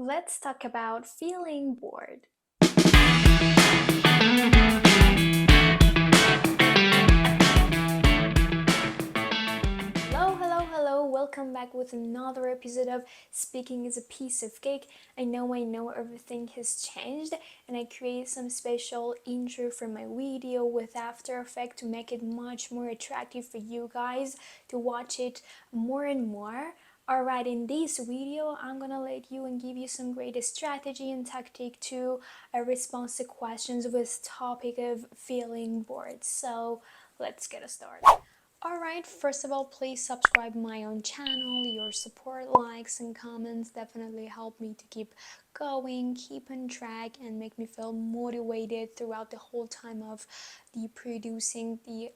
Let's talk about feeling bored. Hello, hello, hello. Welcome back with another episode of Speaking is a Piece of Cake. I know everything has changed and I create some special intro for my video with After Effects to make it much more attractive for you guys to watch it more and more. Alright, in this video, I'm gonna let you and give you some great strategy and tactic to respond to questions with topic of feeling bored. So let's get started. Alright, first of all, please subscribe my own channel. Your support, likes, and comments definitely help me to keep going, keep on track, and make me feel motivated throughout the whole time of the producing the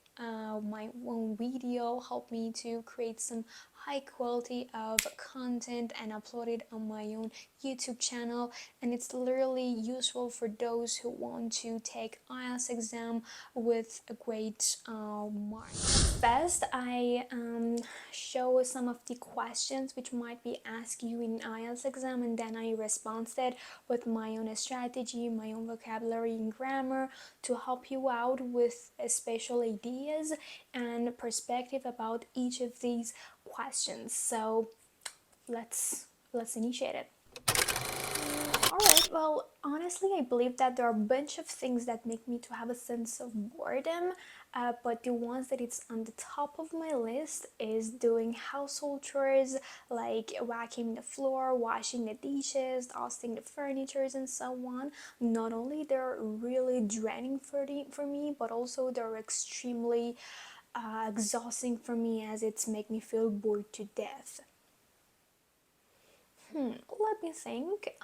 my own video. Help me to create some high quality of content and upload it on my own YouTube channel, and it's literally useful for those who want to take IELTS exam with a great mark. First, I show some of the questions which might be asked you in IELTS exam, and then I responded with my own strategy, my own vocabulary and grammar to help you out with special ideas and perspective about each of these questions. So let's initiate it. Alright, well, honestly, I believe that there are a bunch of things that make me to have a sense of boredom, but the ones that it's on the top of my list is doing household chores like vacuuming the floor, washing the dishes, dusting the furnitures, and so on. Not only they're really draining for me, but also they're extremely exhausting for me as it's make me feel bored to death. Let me think.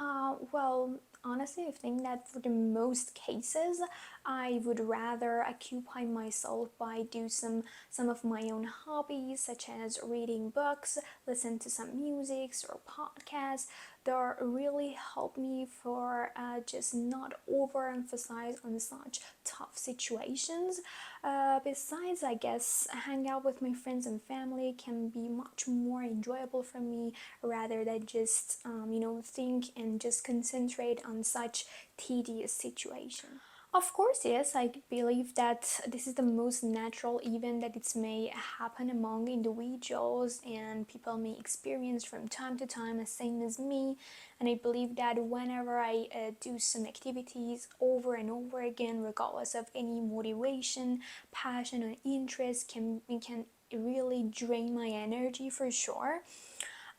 Well, honestly, I think that for the most cases, I would rather occupy myself by do some of my own hobbies, such as reading books, listen to some music or podcasts. That really help me for just not overemphasize on such tough situations. Besides, I guess hang out with my friends and family can be much more enjoyable for me rather than just think and just concentrate on such tedious situation. Of course, yes, I believe that this is the most natural event that it may happen among individuals and people may experience from time to time, the same as me. And I believe that whenever I do some activities over and over again, regardless of any motivation, passion, or interest, can really drain my energy for sure.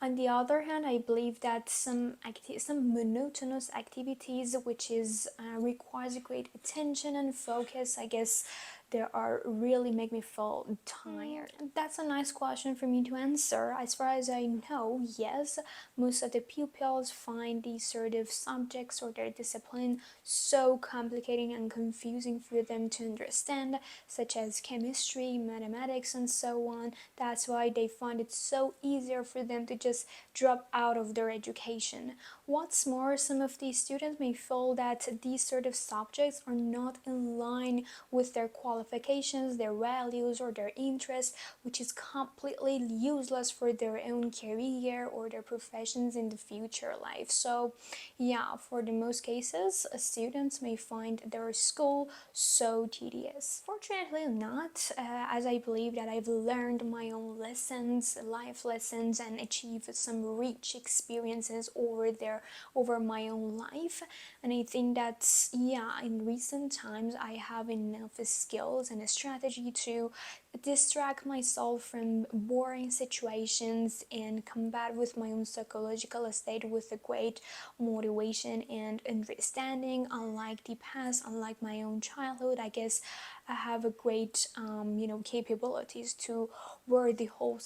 On the other hand, I believe that some monotonous activities, which is requires great attention and focus, I guess there are really make me feel tired. That's a nice question for me to answer. As far as I know, yes, most of the pupils find these sort of subjects or their discipline so complicated and confusing for them to understand, such as chemistry, mathematics, and so on. That's why they find it so easier for them to just drop out of their education. What's more, some of these students may feel that these sort of subjects are not in line with their qualifications, their values, or their interests, which is completely useless for their own career or their professions in the future life. So yeah, for the most cases, students may find their school so tedious. Fortunately not, as I believe that I've learned my own lessons, life lessons, and achieved some rich experiences over my own life. And I think that, yeah, in recent times I have enough skills and a strategy to distract myself from boring situations and combat with my own psychological state with a great motivation and understanding. Unlike the past, unlike my own childhood, I guess I have a great capabilities to bear the whole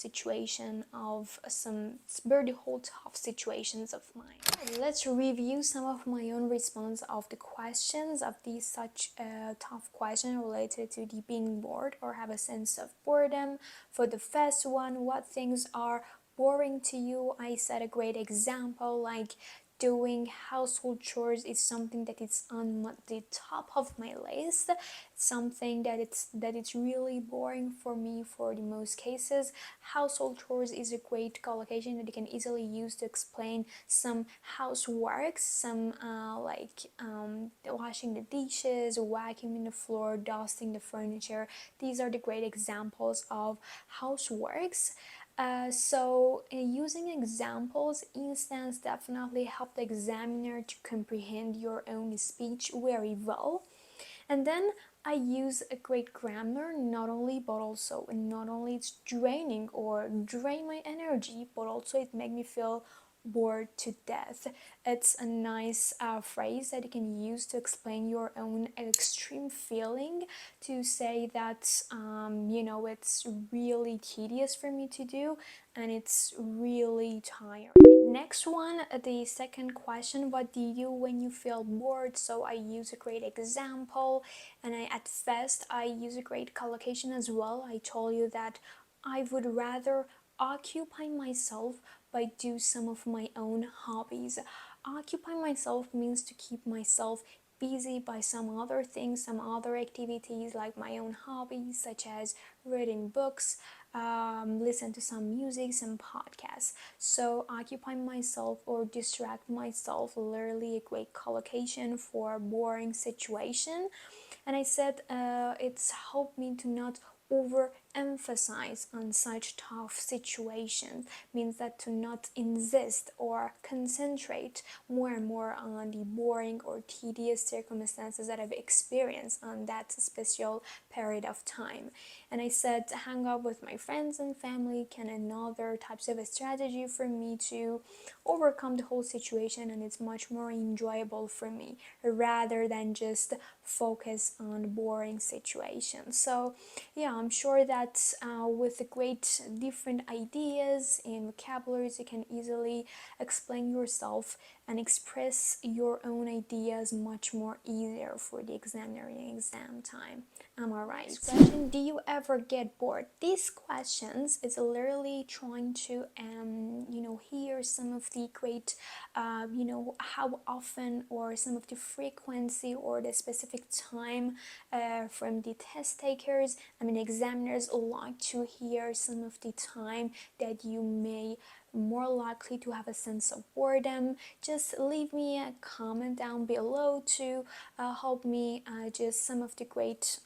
tough situations of mine. Let's review some of my own response of the questions of these such tough question related to the being bored or have a sense of boredom. For the first one, what things are boring to you? I set a great example like doing household chores is something that is on the top of my list. It's something that it's really boring for me for the most cases. Household chores is a great collocation that you can easily use to explain some housework, some washing the dishes, vacuuming the floor, dusting the furniture. These are the great examples of houseworks. Using examples, instance definitely help the examiner to comprehend your own speech very well. And then I use a great grammar, not only it's draining or drain my energy, but also it make me feel bored to death. It's a nice phrase that you can use to explain your own extreme feeling, to say that it's really tedious for me to do and it's really tiring. Next one, the second question, what do you do when you feel bored? So I use a great example, and at first I use a great collocation as well. I told you that I would rather occupy myself by do some of my own hobbies. Occupy myself means to keep myself busy by some other things, some other activities like my own hobbies, such as reading books, listen to some music, some podcasts. So occupy myself or distract myself, literally a great collocation for boring situation. And I said it's helped me to not overemphasize on such tough situations, means that to not insist or concentrate more and more on the boring or tedious circumstances that I've experienced on that special period of time. And I said hang out with my friends and family can another types of a strategy for me to overcome the whole situation, and it's much more enjoyable for me rather than just focus on boring situations. So yeah, I'm sure that with the great different ideas and vocabularies, you can easily explain yourself and express your own ideas much more easier for the examiner in exam time. Am I right? Next question, do you ever get bored? These questions is literally trying to hear some of the great how often or some of the frequency or the specific time from the test takers. I mean, examiners like to hear some of the time that you may more likely to have a sense of boredom. Just leave me a comment down below to help me just some of the great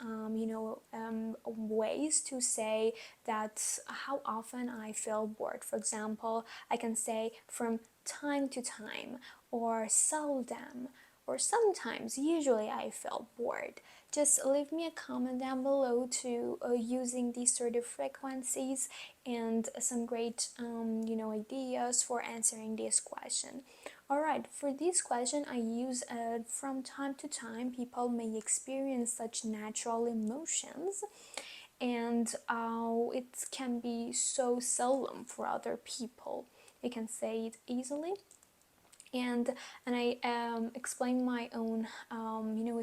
ways to say that how often I feel bored. For example, I can say from time to time, or seldom, or sometimes. Usually I feel bored. Just leave me a comment down below to using these sort of frequencies and some great ideas for answering this question. Alright, for this question I use from time to time people may experience such natural emotions, and it can be so seldom for other people. You can say it easily. And I explain my own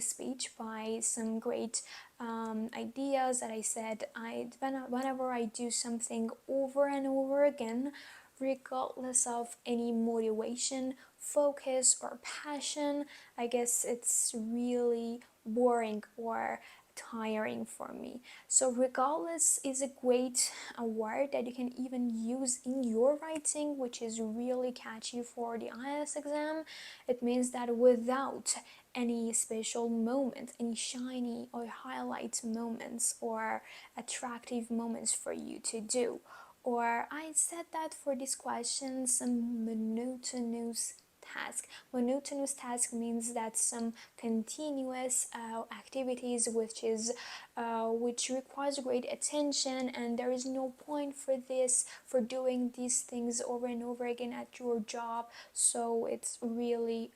speech by some great ideas that I said. Whenever I do something over and over again, regardless of any motivation, focus, or passion, I guess it's really boring or tiring for me. So regardless is a great word that you can even use in your writing, which is really catchy for the IELTS exam. It means that without any special moments, any shiny or highlight moments or attractive moments for you to do. Or I said that for this question, some monotonous task. Monotonous task means that some continuous activities which requires great attention, and there is no point for doing these things over and over again at your job, so it's really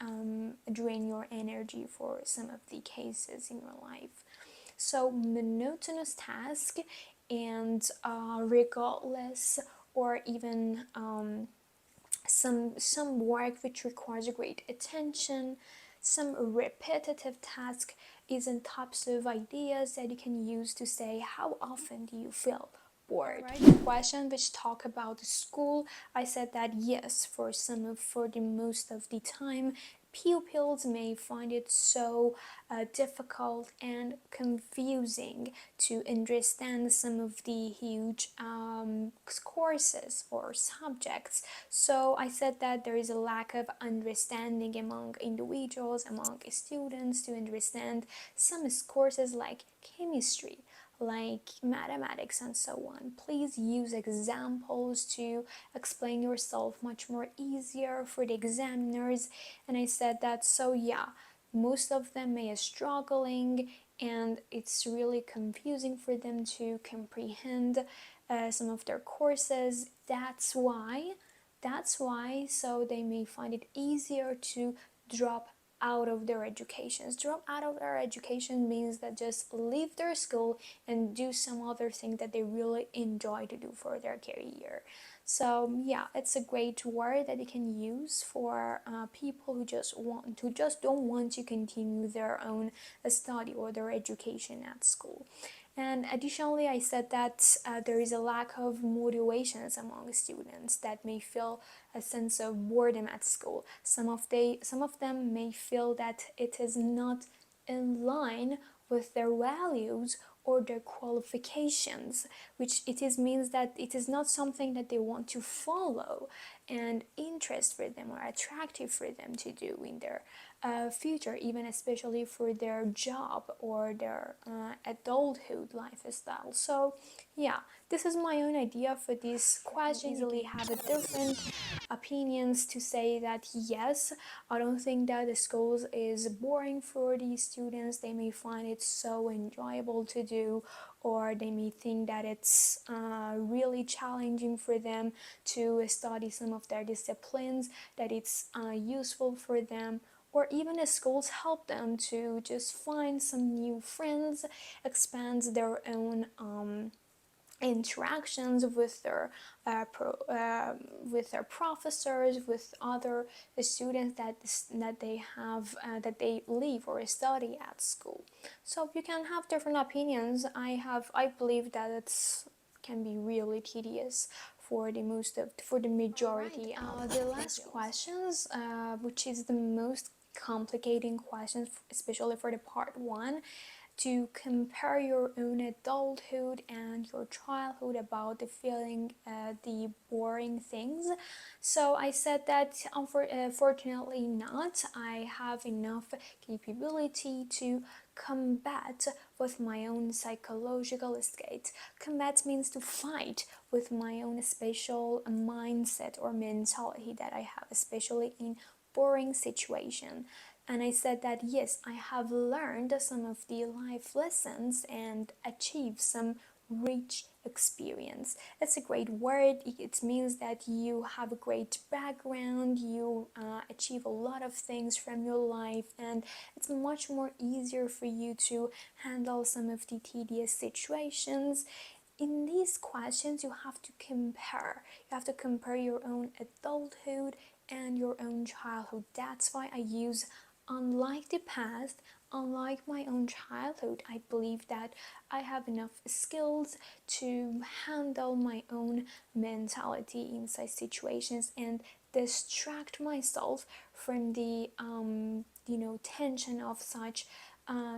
drain your energy for some of the cases in your life. So monotonous task and regardless, or even some work which requires great attention, some repetitive task, is in types of ideas that you can use to say how often do you feel bored. Alright, the question which talk about the school, I said that yes, for the most of the time, pupils may find it so difficult and confusing to understand some of the huge courses or subjects. So I said that there is a lack of understanding among individuals, among students, to understand some courses like chemistry, like mathematics, and so on. Please use examples to explain yourself much more easier for the examiners. And I said that, so yeah, most of them may be struggling and it's really confusing for them to comprehend some of their courses. That's why, so they may find it easier to drop out of their educations. Drop out of their education means that just leave their school and do some other thing that they really enjoy to do for their career. So yeah, it's a great word that you can use for people who just don't want to continue their own study or their education at school. And additionally, I said that there is a lack of motivations among students that may feel a sense of boredom at school. Some of them may feel that it is not in line with their values or their qualifications, which means that it is not something that they want to follow and interest for them or attractive for them to do in their future, even especially for their job or their adulthood lifestyle. So yeah, this is my own idea for this question. Easily have a different opinions to say that yes, I don't think that the schools is boring for these students. They may find it so enjoyable to do, or they may think that it's really challenging for them to study some of their disciplines, that it's useful for them, or even the schools help them to just find some new friends, expand their own interactions with their with their professors, with other students that they have that they live or study at school. So you can have different opinions. I believe that it's can be really tedious for the majority. Right. The last questions, which is the most complicating questions, especially for the part one, to compare your own adulthood and your childhood about the feeling the boring things. So I said that unfortunately not. I have enough capability to combat with my own psychological state. Combat means to fight with my own special mindset or mentality that I have, especially in boring situation. And I said that yes, I have learned some of the life lessons and achieved some rich experience. It's a great word. It means that you have a great background, you achieve a lot of things from your life, and it's much more easier for you to handle some of the tedious situations. In these questions, you have to compare. You have to compare your own adulthood and your own childhood. That's why I use unlike the past, unlike my own childhood. I believe that I have enough skills to handle my own mentality in such situations and distract myself from the tension of such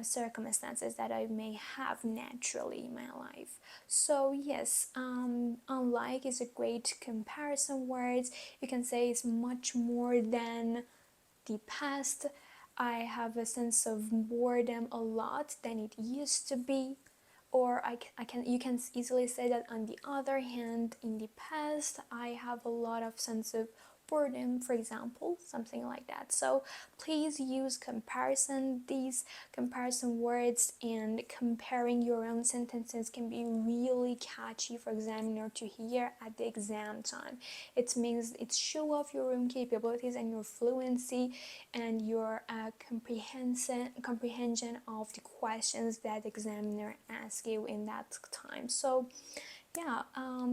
circumstances that I may have naturally in my life. So yes, unlike is a great comparison word. You can say it's much more than the past. I have a sense of boredom a lot than it used to be. Or you can easily say that on the other hand, in the past, I have a lot of sense of boredom, for example, something like that. So please use comparison. These comparison words and comparing your own sentences can be really catchy for examiner to hear at the exam time. It means it show off your own capabilities and your fluency and your comprehension of the questions that the examiner asks you in that time. So yeah,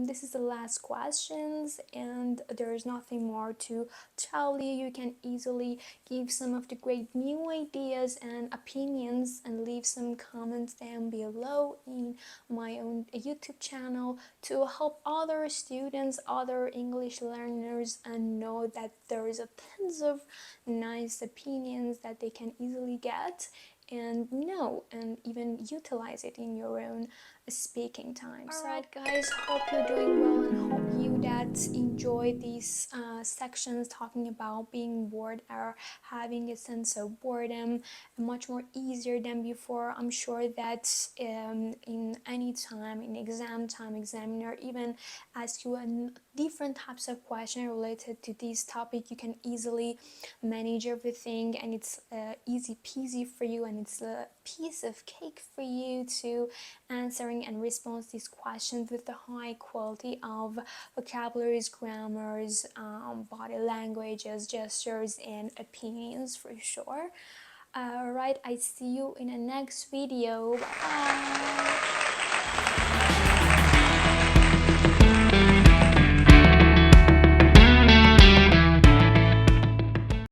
this is the last questions, and there's nothing more to tell you. You can easily give some of the great new ideas and opinions and leave some comments down below in my own YouTube channel to help other students, other English learners, and know that there is a tons of nice opinions that they can easily get and know and even utilize it in your own speaking time. Alright guys, hope you're doing well and hope you that enjoy these sections talking about being bored or having a sense of boredom much more easier than before. I'm sure that in any time, in exam time, examiner even ask you a different types of question related to this topic, you can easily manage everything, and it's easy peasy for you, and it's a piece of cake for you to answering and respond to these questions with the high quality of vocabularies, grammars, body languages, gestures, and opinions for sure. Alright, I see you in the next video. Bye!